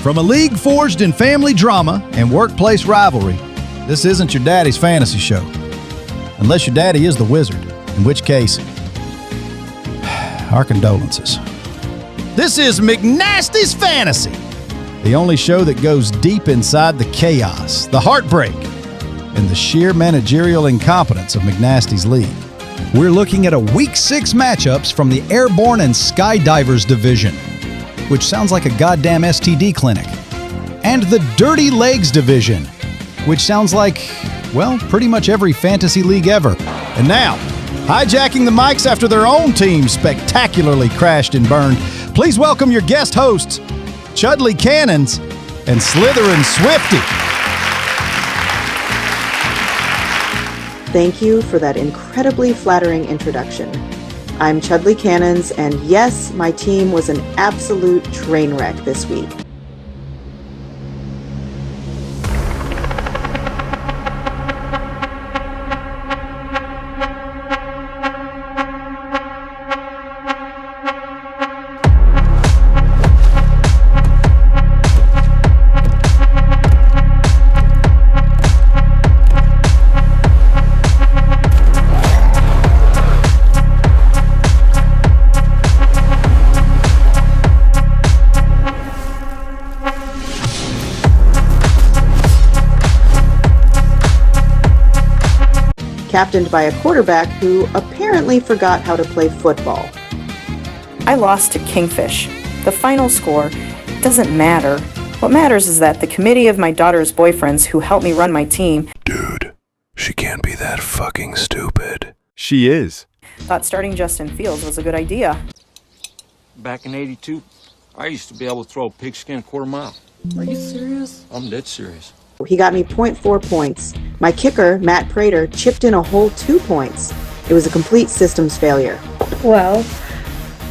From a league forged in family drama and workplace rivalry, this isn't your daddy's fantasy show. Unless your daddy is the wizard, in which case, our condolences. This is McNasty's Fantasy, the only show that goes deep inside the chaos, the heartbreak, and the sheer managerial incompetence of McNasty's league. We're looking at a Week 6 matchups from the Airborne and Skydivers division, which sounds like a goddamn STD clinic, and the Dirty Legs division, which sounds like, well, pretty much every fantasy league ever. And now, hijacking the mics after their own team spectacularly crashed and burned, please welcome your guest hosts, Chudley Cannons and Slytherin Swifty. Thank you for that incredibly flattering introduction. I'm Chudley Cannons, and yes, my team was an absolute train wreck this week. Captained by a quarterback who apparently forgot how to play football. I lost to Kingfish. The final score doesn't matter. What matters is that the committee of my daughter's boyfriends who helped me run my team— Dude, she can't be that fucking stupid. She is. thought starting Justin Fields was a good idea. Back in '82, I used to be able to throw a pigskin a quarter mile. Are you serious? I'm dead serious. He got me 0.4 points. My kicker, Matt Prater, chipped in a whole 2 points. It was a complete systems failure. Well,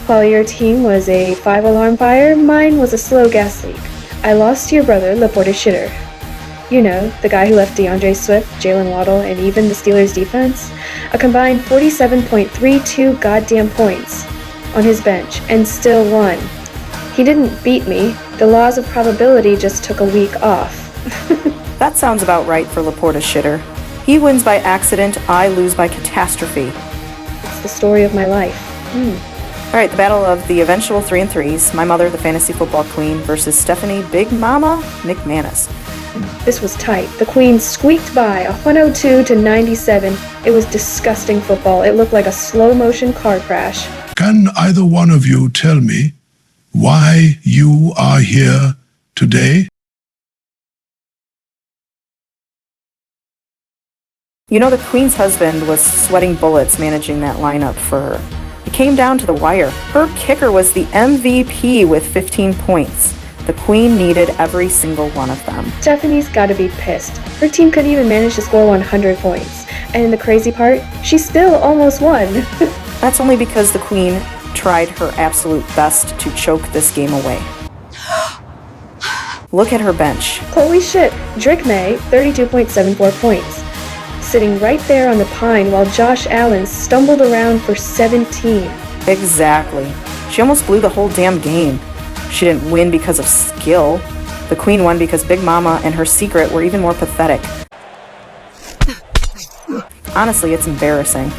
while your team was a 5-alarm fire, mine was a slow gas leak. I lost to your brother, Laporta Shitter. You know, the guy who left DeAndre Swift, Jalen Waddle, and even the Steelers' defense a combined 47.32 goddamn points on his bench, and still won. He didn't beat me. The laws of probability just took a week off. That sounds about right for Laporta Shitter. He wins by accident, I lose by catastrophe. It's the story of my life. Alright, the battle of the eventual 3-3s, my mother, the fantasy football queen, versus Stephanie Big Mama McManus. This was tight. The Queen squeaked by, 102 to 97. It was disgusting football. It looked like a slow-motion car crash. Can either one of you tell me why you are here today? You know, the Queen's husband was sweating bullets managing that lineup for her. It came down to the wire. Her kicker was the MVP with 15 points. The Queen needed every single one of them. Stephanie's gotta be pissed. Her team couldn't even manage to score 100 points. And the crazy part, she still almost won. That's only because the Queen tried her absolute best to choke this game away. Look at her bench. Holy shit, Drake May, 32.74 points. Sitting right there on the pine while Josh Allen stumbled around for 17. Exactly. She almost blew the whole damn game. She didn't win because of skill. The Queen won because Big Mama and her secret were even more pathetic. Honestly, it's embarrassing.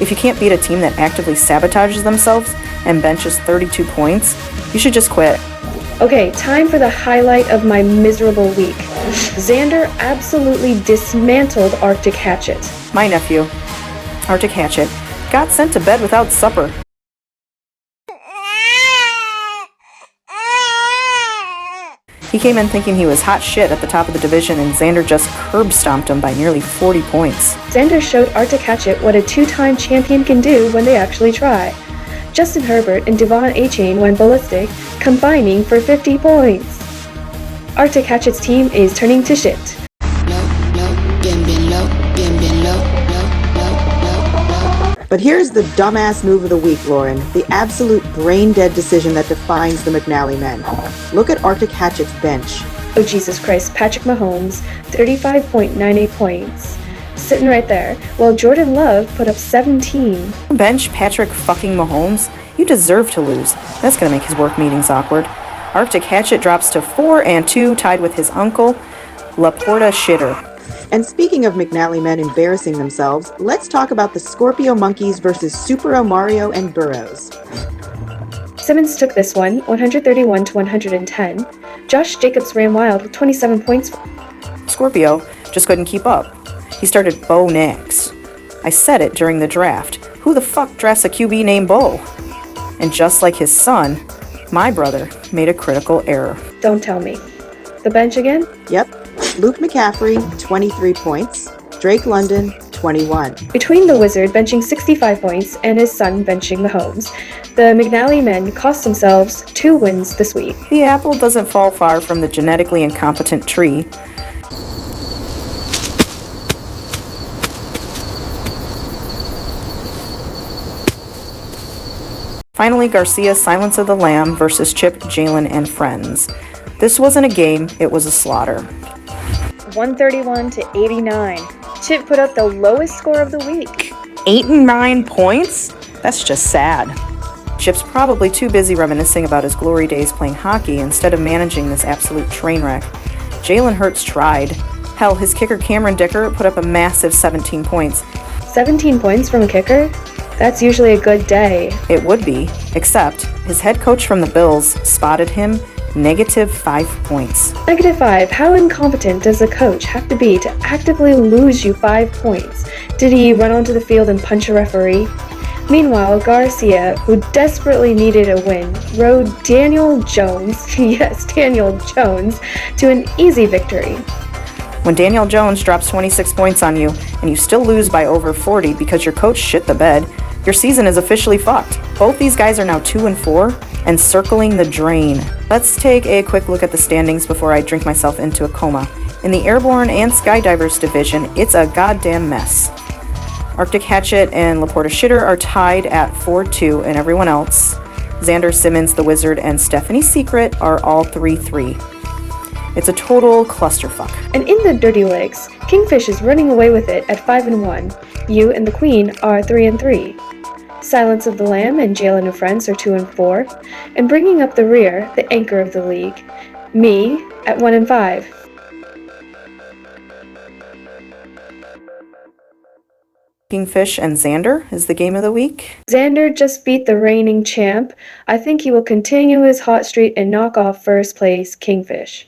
If you can't beat a team that actively sabotages themselves and benches 32 points, you should just quit. Okay, time for the highlight of my miserable week. Xander absolutely dismantled Arctic Hatchet. My nephew, Arctic Hatchet, got sent to bed without supper. He came in thinking he was hot shit at the top of the division, and Xander just curb stomped him by nearly 40 points. Xander showed Arctic Hatchet what a two-time champion can do when they actually try. Justin Herbert and Devon Achane went ballistic, combining for 50 points. Arctic Hatchet's team is turning to shit. But here's the dumbass move of the week, Lauren. The absolute brain-dead decision that defines the McNally men. Look at Arctic Hatchet's bench. Oh, Jesus Christ. Patrick Mahomes, 35.98 points. Sitting right there, while Jordan Love put up 17. Bench Patrick fucking Mahomes? You deserve to lose. That's gonna make his work meetings awkward. Arctic Hatchet drops to 4-2, tied with his uncle, Laporta Shitter. And speaking of McNally men embarrassing themselves, let's talk about the Scorpio Monkeys versus Super Mario and Burrows. Simmons took this one, 131 to 110. Josh Jacobs ran wild with 27 points. Scorpio just couldn't keep up. He started Bo Nix. I said it during the draft. Who the fuck drafts a QB named Bo? And just like his son, my brother made a critical error. Don't tell me. The bench again? Yep. Luke McCaffrey, 23 points. Drake London, 21. Between the Wizard benching 65 points and his son benching Mahomes, the McNally men cost themselves 2 wins this week. The apple doesn't fall far from the genetically incompetent tree. Finally, Garcia's Silence of the Lamb versus Chip, Jalen, and Friends. This wasn't a game, it was a slaughter. 131 to 89. Chip put up the lowest score of the week. 8 and 9 points? That's just sad. Chip's probably too busy reminiscing about his glory days playing hockey instead of managing this absolute train wreck. Jalen Hurts tried. Hell, his kicker Cameron Dicker put up a massive 17 points. 17 points from a kicker? That's usually a good day. It would be, except his head coach from the Bills spotted him -5 points. -5. How incompetent does a coach have to be to actively lose you 5 points? Did he run onto the field and punch a referee? Meanwhile, Garcia, who desperately needed a win, rode Daniel Jones, yes, Daniel Jones, to an easy victory. When Daniel Jones drops 26 points on you and you still lose by over 40 because your coach shit the bed, your season is officially fucked. Both these guys are now 2-4 and circling the drain. Let's take a quick look at the standings before I drink myself into a coma. In the Airborne and Skydivers division, it's a goddamn mess. Arctic Hatchet and Laporta Shitter are tied at 4-2, and everyone else, Xander Simmons, the Wizard, and Stephanie Secret are all 3-3. It's a total clusterfuck. And in the Dirty Legs, Kingfish is running away with it at 5-1. You and the Queen are 3-3. Silence of the Lamb and Jalen and Friends are 2-4. And bringing up the rear, the anchor of the league, me at 1-5. Kingfish and Xander is the game of the week. Xander just beat the reigning champ. I think he will continue his hot streak and knock off first place Kingfish.